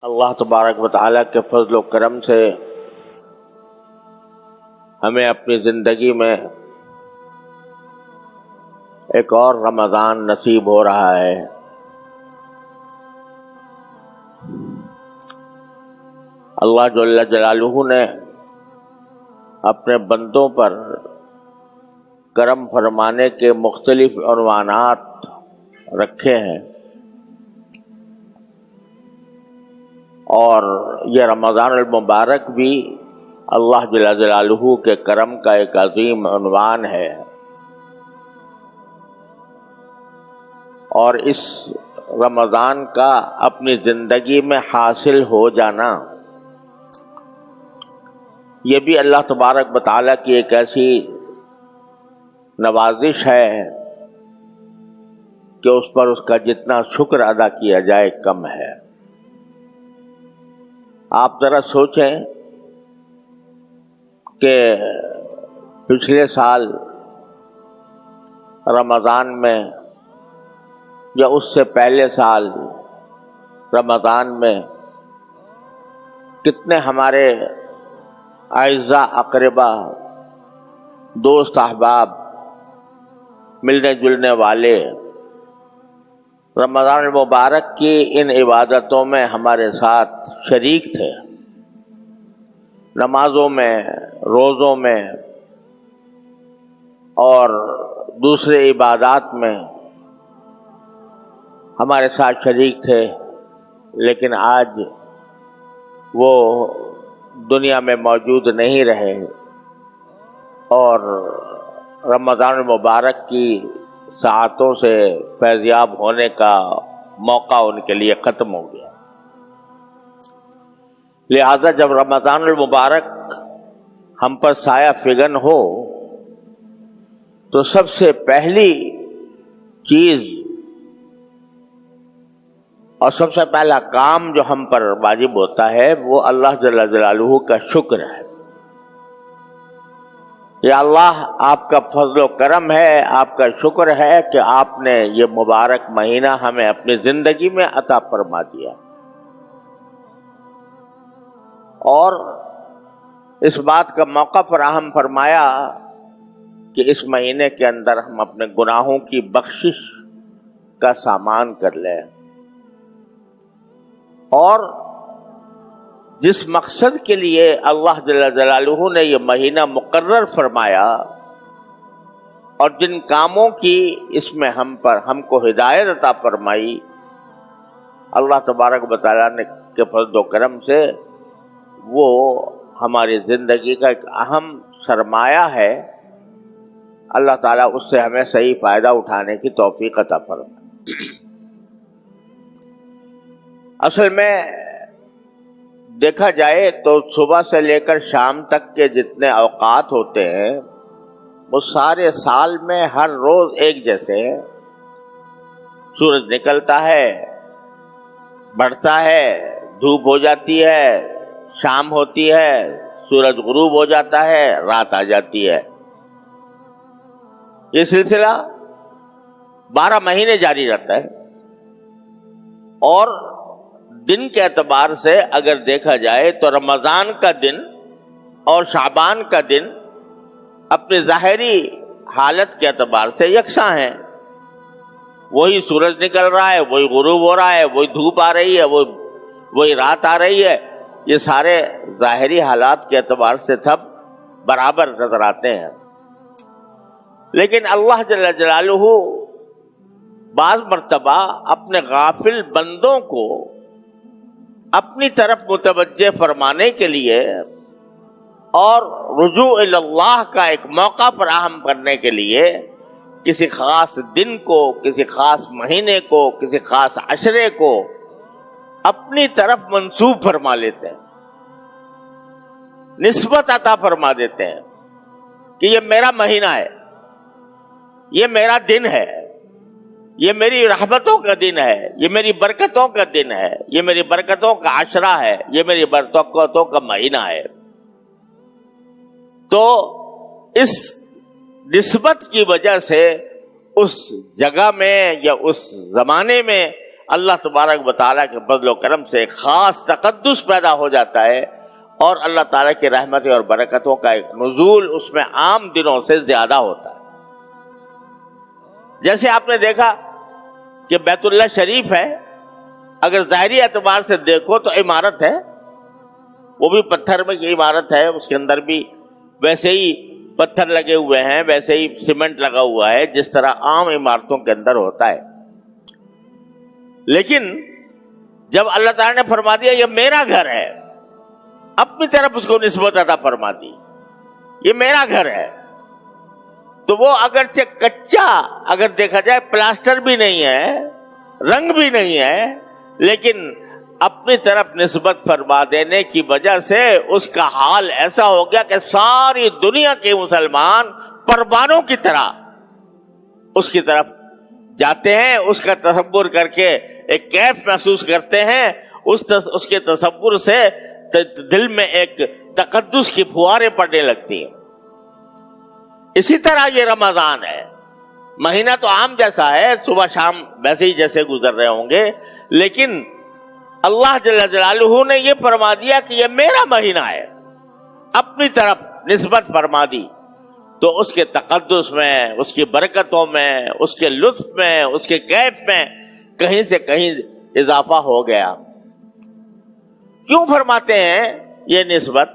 اللہ تبارک و تعالیٰ کے فضل و کرم سے ہمیں اپنی زندگی میں ایک اور رمضان نصیب ہو رہا ہے۔ اللہ جل جلالہ نے اپنے بندوں پر کرم فرمانے کے مختلف عنوانات رکھے ہیں، اور یہ رمضان المبارک بھی اللہ جل جلالہ کے کرم کا ایک عظیم عنوان ہے۔ اور اس رمضان کا اپنی زندگی میں حاصل ہو جانا یہ بھی اللہ تبارک و تعالیٰ کی ایک ایسی نوازش ہے کہ اس پر اس کا جتنا شکر ادا کیا جائے کم ہے۔ آپ ذرا سوچیں کہ پچھلے سال رمضان میں یا اس سے پہلے سال رمضان میں کتنے ہمارے اعزاء اقربا، دوست احباب، ملنے جلنے والے رمضان المبارک کی ان عبادتوں میں ہمارے ساتھ شریک تھے، نمازوں میں، روزوں میں اور دوسرے عبادات میں ہمارے ساتھ شریک تھے، لیکن آج وہ دنیا میں موجود نہیں رہے اور رمضان المبارک کی ساعتوں سے فیضیاب ہونے کا موقع ان کے لیے ختم ہو گیا۔ لہذا جب رمضان المبارک ہم پر سایہ فگن ہو تو سب سے پہلی چیز اور سب سے پہلا کام جو ہم پر واجب ہوتا ہے وہ اللہ جل جلالہ کا شکر ہے۔ یا اللہ، آپ کا فضل و کرم ہے، آپ کا شکر ہے کہ آپ نے یہ مبارک مہینہ ہمیں اپنی زندگی میں عطا فرما دیا، اور اس بات کا موقع فراہم فرمایا کہ اس مہینے کے اندر ہم اپنے گناہوں کی بخشش کا سامان کر لیں، اور جس مقصد کے لیے اللہ جل جلالہ نے یہ مہینہ مقرر فرمایا اور جن کاموں کی اس میں ہم کو ہدایت عطا فرمائی، اللہ تبارک و تعالیٰ نے کے فضل و کرم سے وہ ہماری زندگی کا ایک اہم سرمایہ ہے۔ اللہ تعالیٰ اس سے ہمیں صحیح فائدہ اٹھانے کی توفیق عطا فرمائے۔ اصل میں دیکھا جائے تو صبح سے لے کر شام تک کے جتنے اوقات ہوتے ہیں وہ سارے سال میں ہر روز ایک جیسے ہیں۔ سورج نکلتا ہے، بڑھتا ہے، دھوپ ہو جاتی ہے، شام ہوتی ہے، سورج غروب ہو جاتا ہے، رات آ جاتی ہے۔ یہ سلسلہ 12 مہینے جاری رہتا ہے، اور دن کے اعتبار سے اگر دیکھا جائے تو رمضان کا دن اور شعبان کا دن اپنی ظاہری حالت کے اعتبار سے یکساں ہیں۔ وہی سورج نکل رہا ہے، وہی غروب ہو رہا ہے، وہی دھوپ آ رہی ہے، وہی رات آ رہی ہے۔ یہ سارے ظاہری حالات کے اعتبار سے سب برابر نظر آتے ہیں، لیکن اللہ جل جلالہ بعض مرتبہ اپنے غافل بندوں کو اپنی طرف متوجہ فرمانے کے لیے اور رجوع اللہ کا ایک موقع فراہم کرنے کے لیے کسی خاص دن کو، کسی خاص مہینے کو، کسی خاص عشرے کو اپنی طرف منسوب فرما لیتے ہیں، نسبت عطا فرما دیتے ہیں کہ یہ میرا مہینہ ہے، یہ میرا دن ہے، یہ میری رحمتوں کا دن ہے، یہ میری برکتوں کا دن ہے، یہ میری برکتوں کا عشرہ ہے، یہ میری برکتوں کا مہینہ ہے۔ تو اس نسبت کی وجہ سے اس جگہ میں یا اس زمانے میں اللہ تبارک و تعالیٰ کے فضل و کرم سے ایک خاص تقدس پیدا ہو جاتا ہے اور اللہ تعالیٰ کی رحمتیں اور برکتوں کا ایک نزول اس میں عام دنوں سے زیادہ ہوتا ہے. جیسے آپ نے دیکھا کہ بیت اللہ شریف ہے، اگر ظاہری اعتبار سے دیکھو تو عمارت ہے، وہ بھی پتھر میں کی عمارت ہے، اس کے اندر بھی ویسے ہی پتھر لگے ہوئے ہیں، ویسے ہی سیمنٹ لگا ہوا ہے جس طرح عام عمارتوں کے اندر ہوتا ہے. لیکن جب اللہ تعالیٰ نے فرما دیا یہ میرا گھر ہے، اپنی طرف اس کو نسبت عطا فرما دی، یہ میرا گھر ہے، تو وہ اگرچہ کچا اگر دیکھا جائے، پلاسٹر بھی نہیں ہے، رنگ بھی نہیں ہے، لیکن اپنی طرف نسبت فرما دینے کی وجہ سے اس کا حال ایسا ہو گیا کہ ساری دنیا کے مسلمان پروانوں کی طرح اس کی طرف جاتے ہیں، اس کا تصور کر کے ایک کیف محسوس کرتے ہیں، اس کے تصور سے دل میں ایک تقدس کی پھواریں پڑنے لگتی ہیں. اسی طرح یہ رمضان ہے، مہینہ تو عام جیسا ہے، صبح شام ویسے ہی جیسے گزر رہے ہوں گے، لیکن اللہ جل جلالہ نے یہ فرما دیا کہ یہ میرا مہینہ ہے، اپنی طرف نسبت فرما دی، تو اس کے تقدس میں، اس کی برکتوں میں، اس کے لطف میں، اس کے کیف میں کہیں سے کہیں اضافہ ہو گیا. کیوں فرماتے ہیں یہ نسبت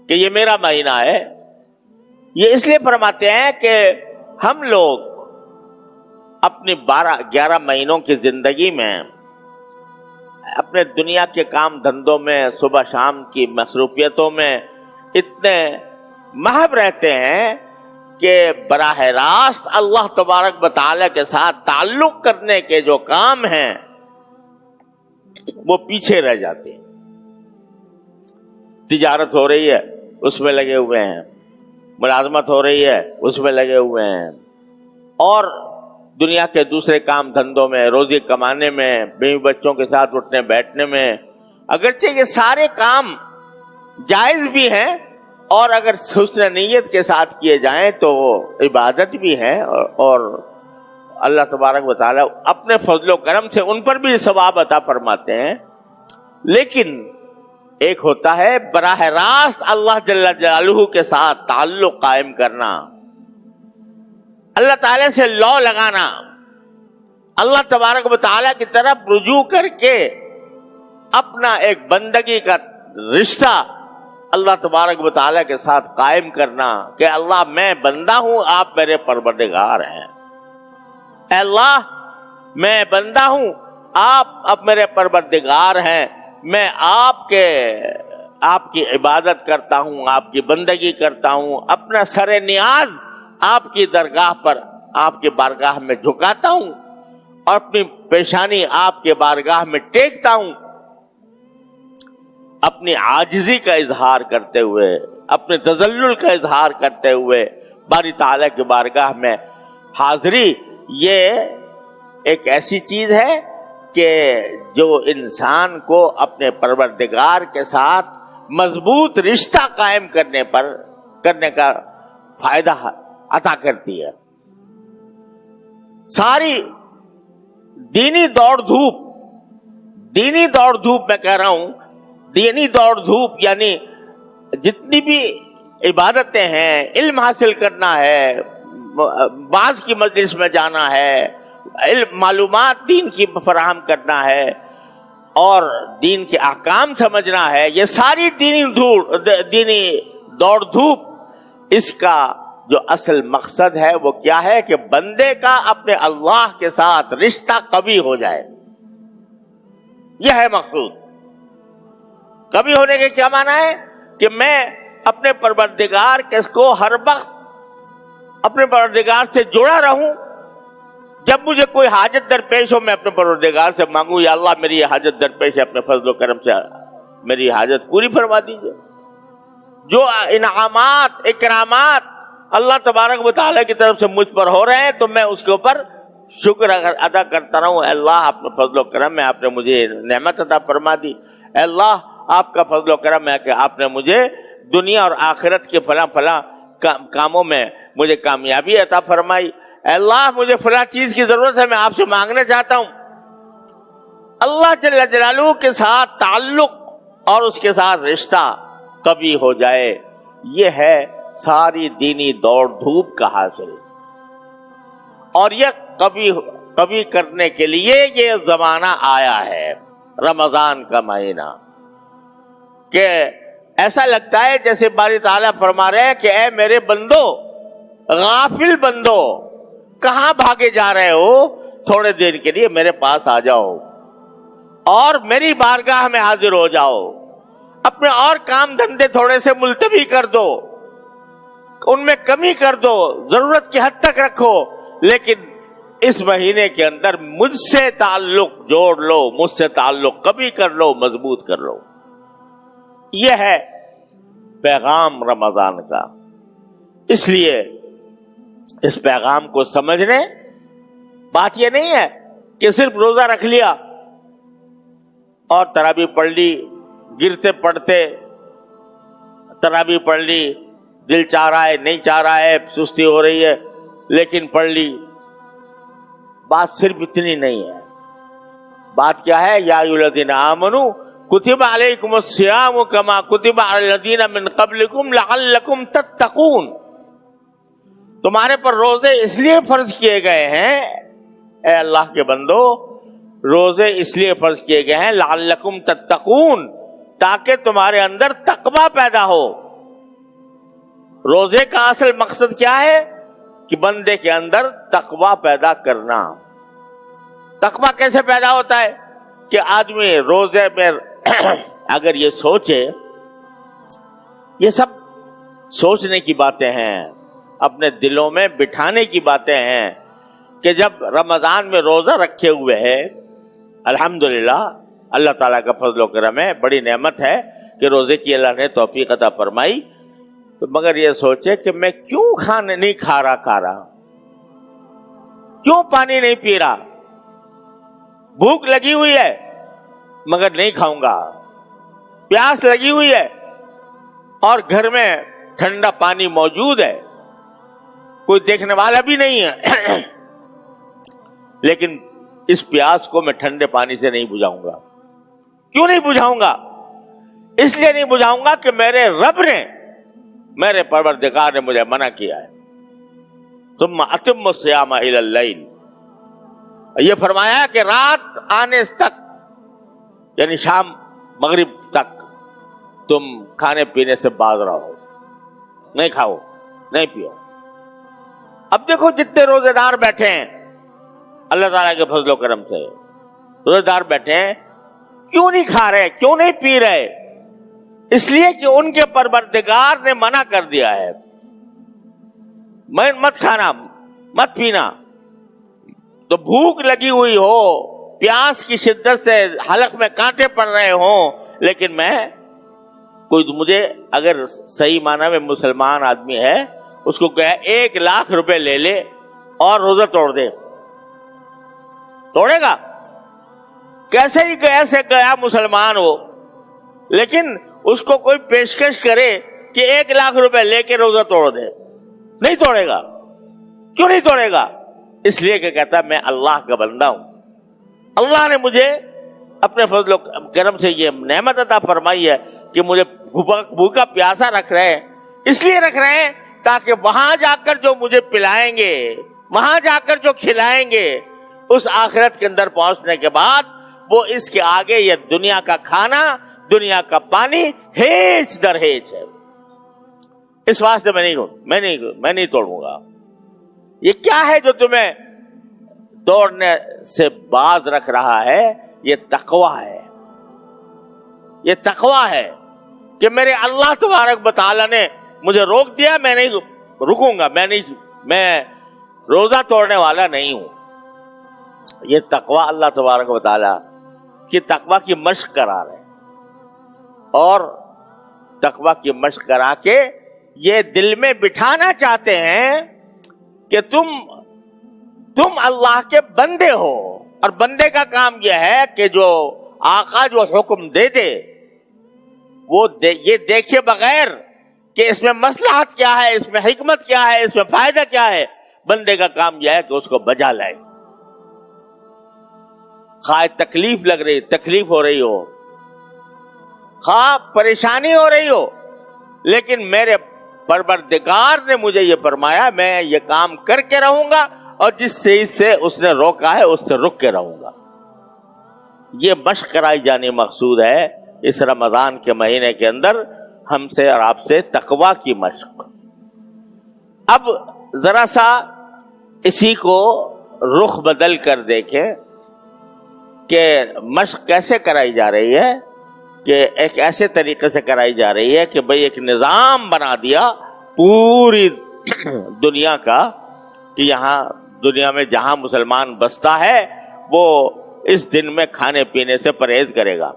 کہ یہ میرا مہینہ ہے؟ یہ اس لیے فرماتے ہیں کہ ہم لوگ اپنی 11 مہینوں کی زندگی میں اپنے دنیا کے کام دھندوں میں، صبح شام کی مصروفیتوں میں اتنے محو رہتے ہیں کہ براہ راست اللہ تبارک و تعالیٰ کے ساتھ تعلق کرنے کے جو کام ہیں وہ پیچھے رہ جاتے ہیں. تجارت ہو رہی ہے اس میں لگے ہوئے ہیں، ملازمت ہو رہی ہے اس میں لگے ہوئے ہیں، اور دنیا کے دوسرے کام دھندوں میں، روزی کمانے میں، بیوی بچوں کے ساتھ اٹھنے بیٹھنے میں. اگرچہ یہ سارے کام جائز بھی ہیں اور اگر حسن نیت کے ساتھ کیے جائیں تو وہ عبادت بھی ہے، اور اللہ تبارک و تعالیٰ اپنے فضل و کرم سے ان پر بھی ثواب عطا فرماتے ہیں. لیکن ایک ہوتا ہے براہ راست اللہ جل جلالہ کے ساتھ تعلق قائم کرنا، اللہ تعالیٰ سے لو لگانا، اللہ تبارک و تعالیٰ کی طرف رجوع کر کے اپنا ایک بندگی کا رشتہ اللہ تبارک و تعالیٰ کے ساتھ قائم کرنا کہ اللہ میں بندہ ہوں، آپ میرے پروردگار ہیں. اے اللہ میں بندہ ہوں، آپ اب میرے پروردگار ہیں، میں آپ کی عبادت کرتا ہوں، آپ کی بندگی کرتا ہوں، اپنا سر نیاز آپ کی درگاہ پر، آپ کی بارگاہ میں جھکاتا ہوں اور اپنی پیشانی آپ کے بارگاہ میں ٹیکتا ہوں، اپنی عاجزی کا اظہار کرتے ہوئے، اپنے تذلل کا اظہار کرتے ہوئے باری تعالیٰ کی بارگاہ میں حاضری. یہ ایک ایسی چیز ہے کہ جو انسان کو اپنے پروردگار کے ساتھ مضبوط رشتہ قائم کرنے کا فائدہ عطا کرتی ہے. ساری دینی دوڑ دھوپ میں کہہ رہا ہوں، دینی دوڑ دھوپ یعنی جتنی بھی عبادتیں ہیں، علم حاصل کرنا ہے، بعض کی مجلس میں جانا ہے، معلومات دین کی فراہم کرنا ہے اور دین کے احکام سمجھنا ہے، یہ ساری دینی دوڑ دھوپ، اس کا جو اصل مقصد ہے وہ کیا ہے کہ بندے کا اپنے اللہ کے ساتھ رشتہ قوی ہو جائے. یہ ہے مقصود. قوی ہونے کے کیا معنی ہے کہ میں اپنے پروردگار کو ہر وقت اپنے پروردگار سے جڑا رہوں. جب مجھے کوئی حاجت درپیش ہو میں اپنے پروردگار سے مانگوں، یا اللہ میری یہ حاجت درپیش ہے، اپنے فضل و کرم سے میری حاجت پوری فرما دیجیے. جو انعامات اکرامات اللہ تبارک و تعالیٰ کی طرف سے مجھ پر ہو رہے ہیں تو میں اس کے اوپر شکر ادا کرتا رہوں. اے اللہ اپنے فضل و کرم میں آپ نے مجھے نعمت عطا فرما دی. اے اللہ آپ کا فضل و کرم ہے کہ آپ نے مجھے دنیا اور آخرت کے فلاں کاموں میں مجھے کامیابی عطا فرمائی. اے اللہ مجھے فلاں چیز کی ضرورت ہے، میں آپ سے مانگنا چاہتا ہوں. اللہ جل جلالہ کے ساتھ تعلق اور اس کے ساتھ رشتہ کبھی ہو جائے، یہ ہے ساری دینی دوڑ دھوپ کا حاصل. اور یہ کبھی کرنے کے لیے یہ زمانہ آیا ہے، رمضان کا مہینہ، کہ ایسا لگتا ہے جیسے باری تعالیٰ فرما رہے ہیں کہ اے میرے بندو، غافل بندو، کہاں بھاگے جا رہے ہو؟ تھوڑے دیر کے لیے میرے پاس آ جاؤ اور میری بارگاہ میں حاضر ہو جاؤ. اپنے اور کام دھندے تھوڑے سے ملتوی کر دو، ان میں کمی کر دو، ضرورت کی حد تک رکھو، لیکن اس مہینے کے اندر مجھ سے تعلق جوڑ لو، مجھ سے تعلق کبھی کر لو، مضبوط کر لو. یہ ہے پیغام رمضان کا. اس لیے اس پیغام کو سمجھنے، بات یہ نہیں ہے کہ صرف روزہ رکھ لیا اور تراویح پڑھ لی، گرتے پڑھتے تراویح پڑھ لی، دل چاہ رہا ہے نہیں چاہ رہا ہے، سستی ہو رہی ہے لیکن پڑھ لی. بات صرف اتنی نہیں ہے. بات کیا ہے؟ یا ایھا الذین آمنوا کتب علیکم الصیام کما کتب علی الذین من قبلکم لعلکم تتقون. تمہارے پر روزے اس لیے فرض کیے گئے ہیں اے اللہ کے بندو، روزے اس لیے فرض کیے گئے ہیں لعلکم تتقون، تاکہ تمہارے اندر تقوی پیدا ہو. روزے کا اصل مقصد کیا ہے؟ کہ بندے کے اندر تقوی پیدا کرنا. تقوی کیسے پیدا ہوتا ہے؟ کہ آدمی روزے میں اگر یہ سوچے، یہ سب سوچنے کی باتیں ہیں، اپنے دلوں میں بٹھانے کی باتیں ہیں کہ جب رمضان میں روزہ رکھے ہوئے ہے، الحمدللہ اللہ تعالیٰ کا فضل و کرم ہے، بڑی نعمت ہے کہ روزے کی اللہ نے توفیق عطا فرمائی. تو مگر یہ سوچے کہ میں کیوں کھانے نہیں کھا رہا، کیوں پانی نہیں پی رہا، بھوک لگی ہوئی ہے مگر نہیں کھاؤں گا، پیاس لگی ہوئی ہے اور گھر میں ٹھنڈا پانی موجود ہے، کوئی دیکھنے والا بھی نہیں ہے، لیکن اس پیاس کو میں ٹھنڈے پانی سے نہیں بجھاؤں گا. کیوں نہیں بجھاؤں گا؟ اس لیے نہیں بجھاؤں گا کہ میرے رب نے، میرے پروردگار نے مجھے منع کیا ہے. ثم اتم الصیام الی اللیل، یہ فرمایا کہ رات آنے تک، یعنی شام مغرب تک تم کھانے پینے سے باز رہو، نہیں کھاؤ نہیں پیو. اب دیکھو جتنے روزے دار بیٹھے ہیں اللہ تعالیٰ کے فضل و کرم سے، روزے دار بیٹھے ہیں، کیوں نہیں کھا رہے، کیوں نہیں پی رہے؟ اس لیے کہ ان کے پروردگار نے منع کر دیا ہے، مت کھانا مت پینا. تو بھوک لگی ہوئی ہو، پیاس کی شدت سے حلق میں کانٹے پڑ رہے ہوں، لیکن میں کوئی مجھے اگر صحیح معنی میں مسلمان آدمی ہے، اس کو کہے 1,00,000 روپے لے لے اور روزہ توڑ دے، توڑے گا؟ کیسے ہی گیا مسلمان ہو، لیکن اس کو کوئی پیشکش کرے کہ 1,00,000 روپے لے کے روزہ توڑ دے، نہیں توڑے گا. کیوں نہیں توڑے گا؟ اس لیے کہ کہتا ہے میں اللہ کا بندہ ہوں، اللہ نے مجھے اپنے فضل و کرم سے یہ نعمت عطا فرمائی ہے کہ مجھے بھوکا پیاسا رکھ رہے ہیں. اس لیے رکھ رہے ہیں تاکہ وہاں جا کر جو مجھے پلائیں گے، وہاں جا کر جو کھلائیں گے، اس آخرت کے اندر پہنچنے کے بعد وہ اس کے آگے یہ دنیا کا کھانا، دنیا کا پانی ہیچ در ہیچ ہے. اس واسطے میں نہیں توڑوں گا. یہ کیا ہے جو تمہیں توڑنے سے باز رکھ رہا ہے؟ یہ تقوی ہے. یہ تقوی ہے کہ میرے اللہ تبارک و تعالی نے مجھے روک دیا، میں نہیں رکوں گا، میں روزہ توڑنے والا نہیں ہوں. یہ تقوی اللہ تبارک و تعالی کی تقوی کی مشق کرا رہے ہیں، اور تقوی کی مشق کرا کے یہ دل میں بٹھانا چاہتے ہیں کہ تم اللہ کے بندے ہو، اور بندے کا کام یہ ہے کہ جو آقا جو حکم دے دے وہ یہ دیکھے بغیر کہ اس میں مصلحت کیا ہے، اس میں حکمت کیا ہے، اس میں فائدہ کیا ہے، بندے کا کام یہ ہے کہ اس کو بجا لائے. خواہ تکلیف لگ رہی، تکلیف ہو رہی ہو، خواہ پریشانی ہو رہی ہو، لیکن میرے پروردگار نے مجھے یہ فرمایا میں یہ کام کر کے رہوں گا، اور جس چیز سے اس نے روکا ہے اس سے رک کے رہوں گا۔ یہ مشق کرائی جانی مقصود ہے اس رمضان کے مہینے کے اندر ہم سے اور آپ سے، تقویٰ کی مشق۔ اب ذرا سا اسی کو رخ بدل کر دیکھیں کہ مشق کیسے کرائی جا رہی ہے، کہ ایک ایسے طریقے سے کرائی جا رہی ہے کہ بھئی ایک نظام بنا دیا پوری دنیا کا، کہ یہاں دنیا میں جہاں مسلمان بستا ہے وہ اس دن میں کھانے پینے سے پرہیز کرے گا۔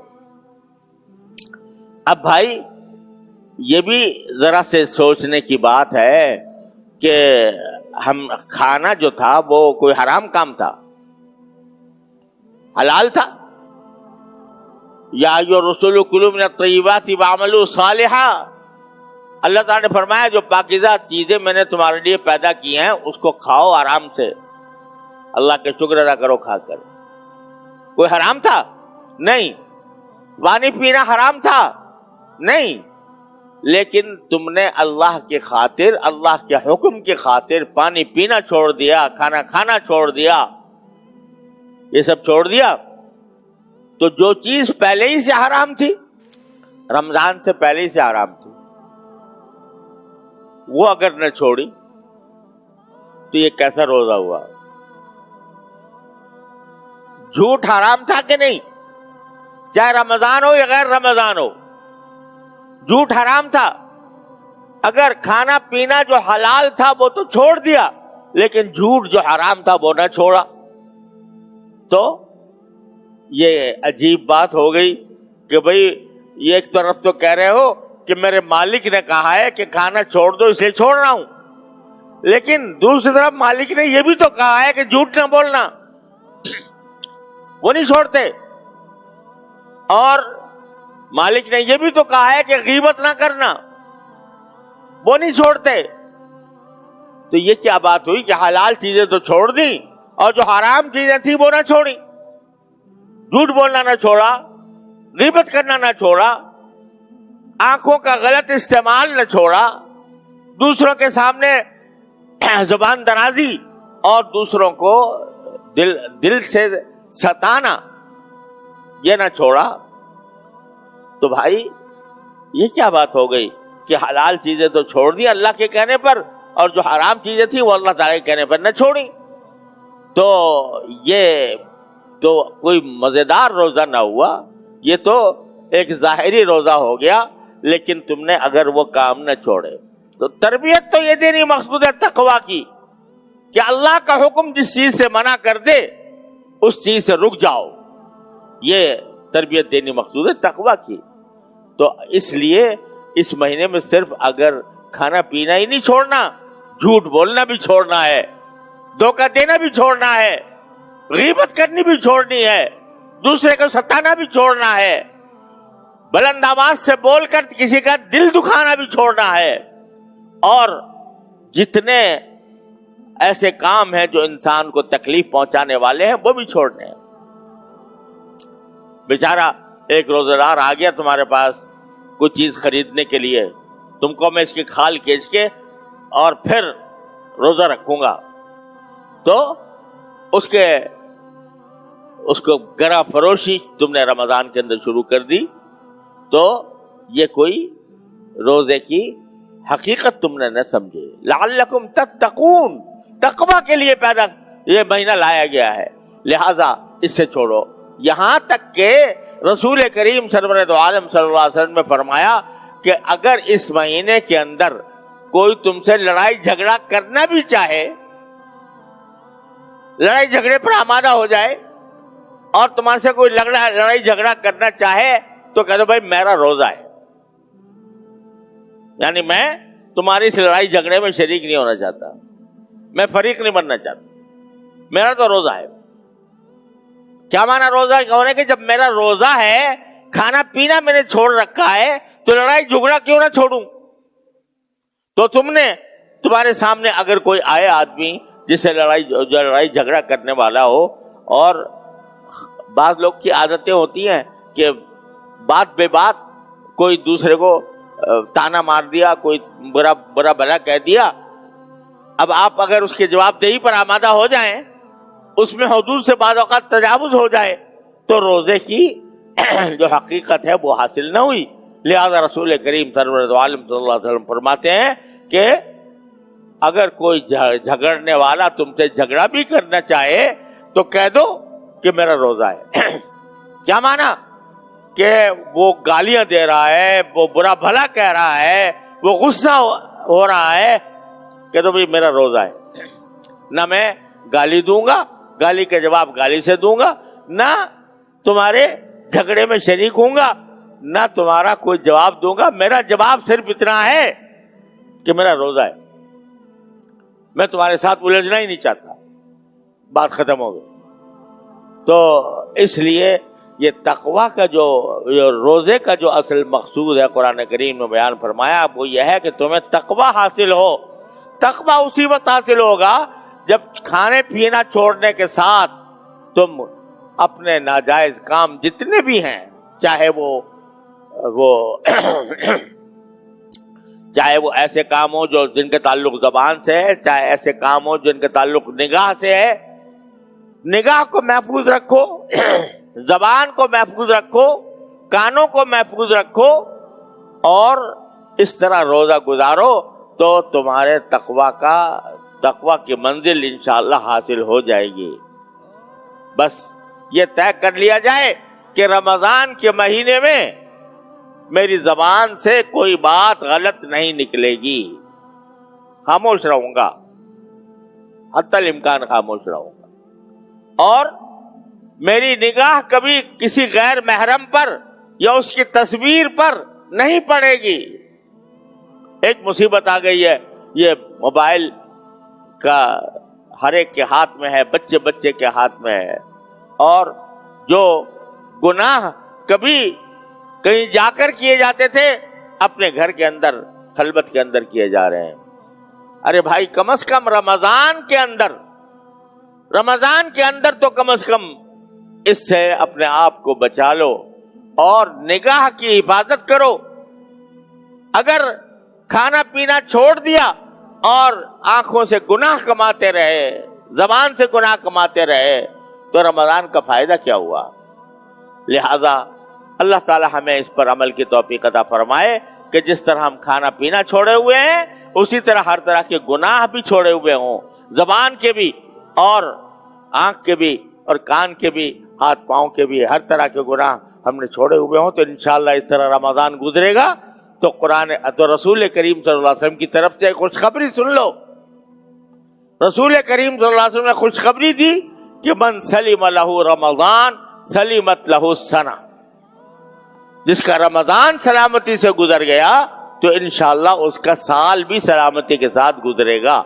اب بھائی یہ بھی ذرا سے سوچنے کی بات ہے کہ ہم کھانا جو تھا وہ کوئی حرام کام تھا، حلال تھا؟ یا ایھا الرسول کلوا من الطیبات واعملوا صالحا، اللہ تعالیٰ نے فرمایا جو پاکیزہ چیزیں میں نے تمہارے لیے پیدا کی ہیں اس کو کھاؤ آرام سے، اللہ کے شکر ادا کرو کھا کر۔ کوئی حرام تھا؟ نہیں۔ پانی پینا حرام تھا؟ نہیں۔ لیکن تم نے اللہ کی خاطر، اللہ کے حکم کی خاطر پانی پینا چھوڑ دیا، کھانا کھانا چھوڑ دیا، یہ سب چھوڑ دیا۔ تو جو چیز پہلے ہی سے حرام تھی، رمضان سے پہلے ہی سے حرام تھی، وہ اگر نہ چھوڑی تو یہ کیسا روزہ ہوا؟ جھوٹ حرام تھا کہ نہیں؟ چاہے رمضان ہو یا غیر رمضان ہو، جھوٹ حرام تھا۔ اگر کھانا پینا جو حلال تھا وہ تو چھوڑ دیا، لیکن جھوٹ جو حرام تھا وہ نہ چھوڑا، تو یہ عجیب بات ہو گئی کہ بھئی یہ ایک طرف تو کہہ رہے ہو کہ میرے مالک نے کہا ہے کہ کھانا چھوڑ دو اس لیے چھوڑ رہا ہوں، لیکن دوسری طرف مالک نے یہ بھی تو کہا ہے کہ جھوٹ نہ بولنا، وہ نہیں چھوڑتے، اور مالک نے یہ بھی تو کہا ہے کہ غیبت نہ کرنا، وہ نہیں چھوڑتے۔ تو یہ کیا بات ہوئی کہ حلال چیزیں تو چھوڑ دی اور جو حرام چیزیں تھیں وہ نہ چھوڑی، جھوٹ بولنا نہ چھوڑا، غیبت کرنا نہ چھوڑا، آنکھوں کا غلط استعمال نہ چھوڑا، دوسروں کے سامنے زبان درازی اور دوسروں کو دل سے ستانا یہ نہ چھوڑا۔ تو بھائی یہ کیا بات ہو گئی کہ حلال چیزیں تو چھوڑ دی اللہ کے کہنے پر، اور جو حرام چیزیں تھیں وہ اللہ تعالیٰ کے کہنے پر نہ چھوڑی؟ تو یہ تو کوئی مزیدار روزہ نہ ہوا، یہ تو ایک ظاہری روزہ ہو گیا، لیکن تم نے اگر وہ کام نہ چھوڑے تو تربیت تو یہ دینی مقصود ہے تقویٰ کی، کہ اللہ کا حکم جس چیز سے منع کر دے اس چیز سے رک جاؤ، یہ تربیت دینی مقصود ہے تقویٰ کی۔ تو اس لیے اس مہینے میں صرف اگر کھانا پینا ہی نہیں چھوڑنا، جھوٹ بولنا بھی چھوڑنا ہے، دھوکہ دینا بھی چھوڑنا ہے، غیبت کرنی بھی چھوڑنی ہے، دوسرے کو ستانا بھی چھوڑنا ہے، بلند آواز سے بول کر کسی کا دل دکھانا بھی چھوڑنا ہے، اور جتنے ایسے کام ہیں جو انسان کو تکلیف پہنچانے والے ہیں وہ بھی چھوڑنے ہیں۔ بیچارہ ایک روزہ دار آ گیا تمہارے پاس کوئی چیز خریدنے کے لیے، تم کو میں اس کی کھال کھینچ کے اور پھر روزہ رکھوں گا، تو اس کو گرا فروشی تم نے رمضان کے اندر شروع کر دی، تو یہ کوئی روزے کی حقیقت تم نے نہ سمجھے۔ لعلکم تتقون، تقویٰ کے لیے پیدا یہ مہینہ لایا گیا ہے، لہذا اس سے چھوڑو۔ یہاں تک کہ رسول کریم سرورت عالم صلی اللہ علیہ وسلم نے فرمایا کہ اگر اس مہینے کے اندر کوئی تم سے لڑائی جھگڑا کرنا بھی چاہے، لڑائی جھگڑے پر آمادہ ہو جائے اور تمہارے سے کوئی لڑائی جھگڑا کرنا چاہے تو کہہ دو بھائی میرا روزہ ہے، یعنی میں تمہاری سے لڑائی جھگڑے میں شریک نہیں ہونا چاہتا، میں فریق نہیں بننا چاہتا، میرا تو روزہ ہے۔ کیا معنی روزہ ہونے کے؟ جب میرا روزہ ہے، کھانا پینا میں نے چھوڑ رکھا ہے، تو لڑائی جھگڑا کیوں نہ چھوڑوں؟ تو تمہارے سامنے اگر کوئی آئے آدمی جسے لڑائی جھگڑا کرنے والا ہو اور بعض لوگ کی عادتیں ہوتی ہیں کہ بات بے بات کوئی دوسرے کو تانا مار دیا, کوئی برا بلا کہہ دیا. اب آپ اگر اس کے جواب دہی پر آمادہ ہو جائیں, اس میں حدود سے بعض اوقات تجاوز ہو جائے, تو روزے کی جو حقیقت ہے وہ حاصل نہ ہوئی. لہذا رسول کریم سرور عالم صلی اللہ علیہ وسلم فرماتے ہیں کہ اگر کوئی جھگڑنے والا تم سے جھگڑا بھی کرنا چاہے تو کہہ دو کہ میرا روزہ ہے. کیا مانا کہ وہ گالیاں دے رہا ہے, وہ برا بھلا کہہ رہا ہے, وہ غصہ ہو رہا ہے, کہ تو بھائی میرا روزہ ہے. نہ میں گالی دوں گا, گالی کے جواب گالی سے دوں گا, نہ تمہارے جھگڑے میں شریک ہوں گا, نہ تمہارا کوئی جواب دوں گا. میرا جواب صرف اتنا ہے کہ میرا روزہ ہے. میں تمہارے ساتھ الجھنا ہی نہیں چاہتا. بات ختم ہو گئی. تو اس لیے یہ تقوی کا جو روزے کا جو اصل مقصود ہے قرآن کریم میں بیان فرمایا وہ یہ ہے کہ تمہیں تقوی حاصل ہو. تقوی اسی وقت حاصل ہوگا جب کھانے پینا چھوڑنے کے ساتھ تم اپنے ناجائز کام جتنے بھی ہیں, چاہے وہ ایسے کام ہو جو جن کے تعلق زبان سے ہے, چاہے ایسے کام ہو جن کے تعلق نگاہ سے ہے. نگاہ کو محفوظ رکھو, زبان کو محفوظ رکھو, کانوں کو محفوظ رکھو, اور اس طرح روزہ گزارو تو تمہارے تقوی کی منزل انشاءاللہ حاصل ہو جائے گی. بس یہ طے کر لیا جائے کہ رمضان کے مہینے میں میری زبان سے کوئی بات غلط نہیں نکلے گی, خاموش رہوں گا, حتی الامکان خاموش رہوں گا, اور میری نگاہ کبھی کسی غیر محرم پر یا اس کی تصویر پر نہیں پڑے گی. ایک مصیبت آ گئی ہے, یہ موبائل کا ہر ایک کے ہاتھ میں ہے, بچے بچے کے ہاتھ میں ہے, اور جو گناہ کبھی کہیں جا کر کیے جاتے تھے اپنے گھر کے اندر خلوت کے اندر کیے جا رہے ہیں. ارے بھائی کم از کم رمضان کے اندر تو کم از کم اس سے اپنے آپ کو بچا لو اور نگاہ کی حفاظت کرو. اگر کھانا پینا چھوڑ دیا اور آنکھوں سے گناہ کماتے رہے, زبان سے گناہ کماتے رہے, تو رمضان کا فائدہ کیا ہوا؟ لہذا اللہ تعالی ہمیں اس پر عمل کی توفیق عطا فرمائے کہ جس طرح ہم کھانا پینا چھوڑے ہوئے ہیں اسی طرح ہر طرح کے گناہ بھی چھوڑے ہوئے ہوں, زبان کے بھی اور آنکھ کے بھی اور کان کے بھی, ہاتھ پاؤں کے بھی, ہر طرح کے گناہ ہم نے چھوڑے ہوئے ہوں. تو انشاءاللہ اس طرح رمضان گزرے گا تو رسول کریم صلی اللہ علیہ وسلم کی طرف سے خوشخبری سن لو. رسول کریم صلی اللہ علیہ وسلم نے خوشخبری دی کہ من سلم لہ رمضان سلمت لہ السنہ, جس کا رمضان سلامتی سے گزر گیا تو انشاءاللہ اس کا سال بھی سلامتی کے ساتھ گزرے گا.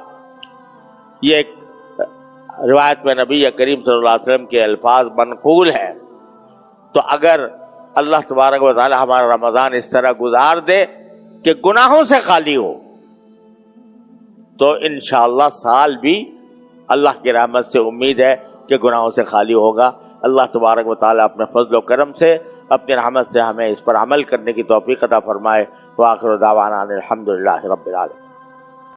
یہ ایک روایت میں نبی کریم صلی اللہ علیہ وسلم کے الفاظ منقول ہے. تو اگر اللہ تبارک و تعالی ہمارا رمضان اس طرح گزار دے کہ گناہوں سے خالی ہو تو انشاءاللہ سال بھی اللہ کی رحمت سے امید ہے کہ گناہوں سے خالی ہوگا. اللہ تبارک و تعالی اپنے فضل و کرم سے اپنی رحمت سے ہمیں اس پر عمل کرنے کی توفیق عطا فرمائے. وآخر دعوانا الحمدللہ رب العالمین.